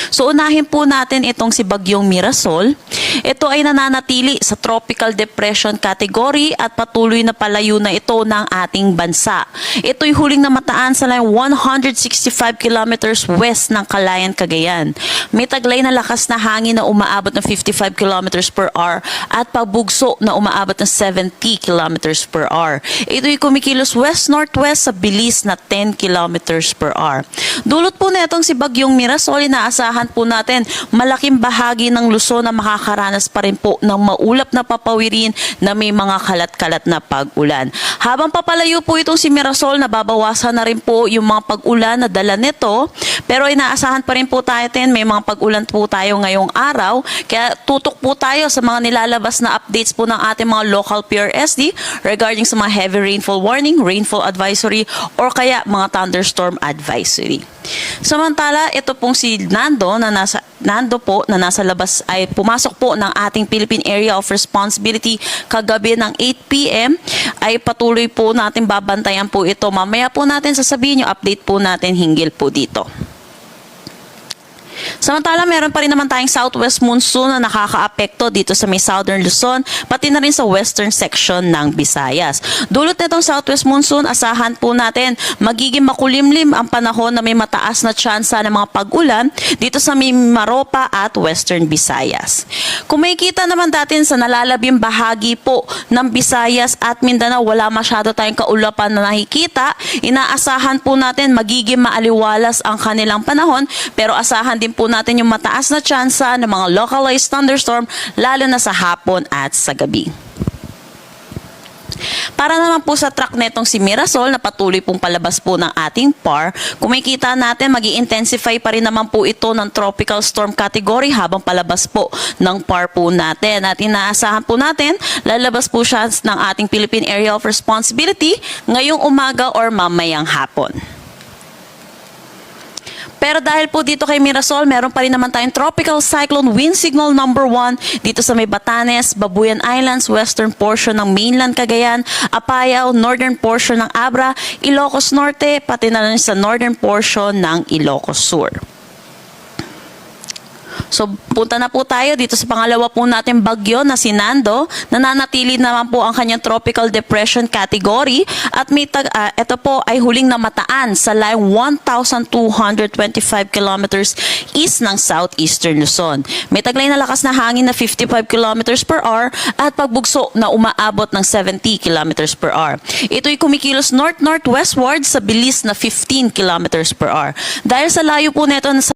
So unahin po natin itong si Bagyong Mirasol. Ito ay nananatili sa tropical depression category at patuloy na palayo na ito ng ating bansa. Ito'y huling namataan sa layong 165 kilometers west ng Calayan, Cagayan. May taglay na lakas na hangin na umaabot ng 55 kilometers per hour at pagbugso na umaabot ng 70 kilometers per hour. Ito'y kumikilos west-northwest sa bilis na 10 kilometers per hour. Dulot po na itong si Bagyong Mirasol, inaasahan po natin malaking bahagi ng Luzon na makakaranas pa rin po ng maulap na papawirin na may mga kalat-kalat na pag-ulan. Habang papalayo po itong si Mirasol, nababawasan na rin po yung mga pag-ulan na dala nito, pero inaasahan pa rin po tayo may mga pag-ulan po tayo ngayong araw, kaya tutok po tayo sa mga nilalabas na updates po ng ating mga local PRSD regarding sa mga heavy rainfall warning, rainfall advisory, or kaya mga thunderstorm advisory. Samantala, ito pong si Nando na nasa labas ay pumasok po ng ating Philippine Area of Responsibility kagabi ng 8 p.m. ay patuloy po natin babantayan po ito. Mamaya po natin sasabihin yung update po natin hinggil po dito. Samantala, meron pa rin naman tayong southwest monsoon na nakakaapekto dito sa may southern Luzon, pati na rin sa western section ng Visayas. Dulot nitong southwest monsoon, asahan po natin magiging makulimlim ang panahon na may mataas na tsansa ng mga pag-ulan dito sa may Maropa at western Visayas. Kung makikita naman natin sa nalalabing bahagi po ng Visayas at Mindanao, wala masyado tayong kaulapan na nakikita. Inaasahan po natin magiging maaliwalas ang kanilang panahon, pero asahan din po natin yung mataas na tsansa ng mga localized thunderstorm lalo na sa hapon at sa gabi. Para naman po sa track netong si Mirasol na patuloy pong palabas po ng ating PAR, kung makikita natin magi-intensify pa rin naman po ito ng tropical storm category habang palabas po ng PAR po natin. At inaasahan po natin lalabas po siya ng ating Philippine Area of Responsibility ngayong umaga or mamayang hapon. Pero dahil po dito kay Mirasol, meron pa rin naman tayong tropical cyclone wind signal number 1 dito sa may Batanes, Babuyan Islands, western portion ng mainland Cagayan, Apayao, northern portion ng Abra, Ilocos Norte, pati na rin sa northern portion ng Ilocos Sur. So, punta na po tayo dito sa pangalawa po natin bagyo na si Nando. Nananatili naman po ang kanyang tropical depression category at ito po ay huling namataan sa layong 1,225 kilometers east ng southeastern Luzon. May taglay na lakas na hangin na 55 kilometers per hour at pagbugso na umaabot ng 70 kilometers per hour. Ito'y kumikilos north-northwestward sa bilis na 15 kilometers per hour. Dahil sa layo po nito